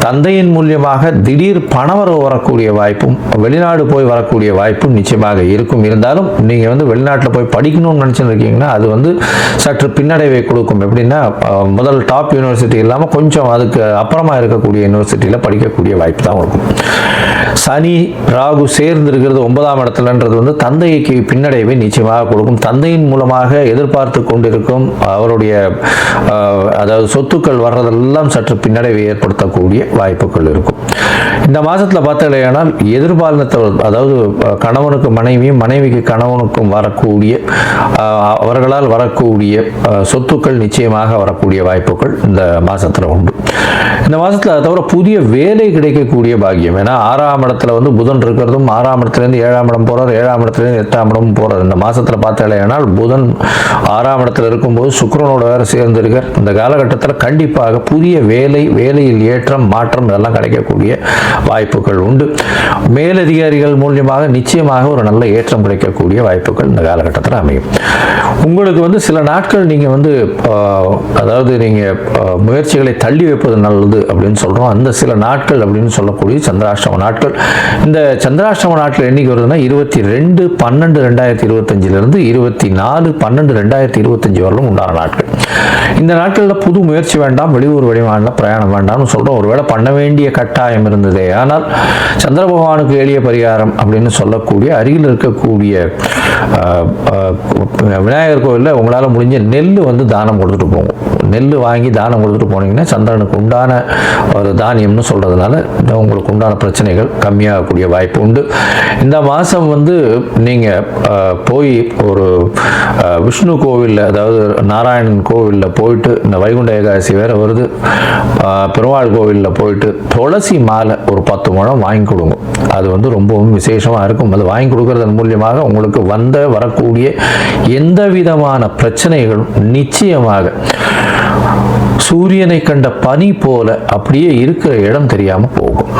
தந்தையின் மூலியமாக திடீர் பணவரவு வரக்கூடிய வாய்ப்பும் வெளிநாடு போய் வரக்கூடிய வாய்ப்பும் நிச்சயமாக இருக்கும். இருந்தாலும் நீங்கள் வந்து வெளிநாட்டில் போய் படிக்கணும்னு நினச்சிட்டு இருக்கீங்கன்னா அது வந்து சற்று பின்னடைவை கொடுக்கும். எப்படின்னா முதல் டாப் யூனிவர்சிட்டி இல்லாமல் கொஞ்சம் அதுக்கு அப்புறமா இருக்கக்கூடிய யூனிவர்சிட்டியில் படிக்கக்கூடிய வாய்ப்பு தான் இருக்கும். சனி ராகு சேர்ந்து இருக்கிறது 9ஆம் இடத்துலன்றது வந்து தந்தைக்கு பின்னடைவை நிச்சயமாக கொடுக்கும். தந்தையின் மூலமாக எதிர்பார்த்து கொண்டிருக்கும் அவருடைய அதாவது சொத்துக்கள் வர்றதெல்லாம் சற்று பின்னடைவை ஏற்படுத்தக்கூடிய வாய்ப்புகள் இருக்கும். இந்த மாதத்தில் பார்த்தீங்கன்னா எதிர்பாலினத்தவர், அதாவது கணவனுக்கு மனைவியும் மனைவிக்கு கணவனுக்கும் வரக்கூடிய அவர்களால் வரக்கூடிய சொத்துக்கள் நிச்சயமாக வரக்கூடிய வாய்ப்புகள் இந்த மாதத்தில் உண்டு. இந்த மாதத்தில் அதை தவிர புதிய வேலை கிடைக்கக்கூடிய பாக்கியம். ஏன்னா 6ஆம் இடத்துல வந்து புதன் இருக்கிறதும் 6ஆம் இடத்துலேருந்து 7ஆம் இடம் போகிறார், 7ஆம் இடத்துலேருந்து 8ஆம் இடம் போகிறார். இந்த மாதத்தில் பார்த்தீங்கன்னா புதன் 6ஆம் இடத்துல இருக்கும்போது சுக்கிரனோட வேறு சேர்ந்திருக்கார். இந்த காலகட்டத்தில் கண்டிப்பாக புதிய வேலையில் ஏற்றம் மாற்றம் இதெல்லாம் கிடைக்கக்கூடிய வாய்ப்புகள் உண்டு. மேலதிகாரிகள் மூலியமாக நிச்சயமாக ஒரு நல்ல ஏற்றம் கிடைக்கக்கூடிய வாய்ப்புகள் இந்த காலகட்டத்தில் அமையும். உங்களுக்கு வந்து சில நாட்கள் நீங்கள் வந்து அதாவது நீங்கள் முயற்சிகளை தள்ளி வைப்பது நல்லது அப்படின்னு சொல்கிறோம். அந்த சில நாட்கள் அப்படின்னு சொல்லக்கூடிய சந்திராஷ்டம நாட்கள். இந்த சந்திராஷ்டம நாட்கள் என்னைக்கு வருதுன்னா 22/12/2025 24/12/2025 வரலும் உண்டான நாட்கள். இந்த நாட்களில் புது முயற்சி வேண்டாம், வெளியூர் வெளிமாநில பிரயாணம் வேண்டாம்னு சொல்கிறோம். ஒருவேளை பண்ண வேண்டிய கட்டாயம் இருந்ததே ஆனால் சந்திர பகவானுக்கு எளிய பரிகாரம் அப்படின்னு சொல்லக்கூடிய அருகில் இருக்கக்கூடிய விநாயகர் கோவிலில் உங்களால் முடிஞ்ச நெல் வந்து தானம் கொடுத்துட்டு போகும். நெல் வாங்கி தானம் கொடுத்துட்டு போனீங்கன்னா சந்திரனுக்கு உண்டான ஒரு தானியம்னு சொல்கிறதுனால உங்களுக்கு உண்டான பிரச்சனைகள் கம்மியாகக்கூடிய வாய்ப்பு உண்டு. இந்த மாதம் வந்து நீங்கள் போய் ஒரு விஷ்ணு கோவிலில், அதாவது நாராயணன் கோவிலில் போயிட்டு, இந்த வைகுண்ட ஏகாதசி வேறு வருது, பெருமாள் கோவிலில் போயிட்டு துளசி மாலை ஒரு 10 முழம் வாங்கி கொடுங்க. அது வந்து ரொம்பவும் விசேஷமாக இருக்கும். அது வாங்கி கொடுக்கறதன் மூலியமாக உங்களுக்கு வரக்கூடிய எந்த விதமான பிரச்சனைகளும் நிச்சயமாக சூரியனை கண்ட பனி போல அப்படியே இருக்கிற இடம் தெரியாமல் போகும்.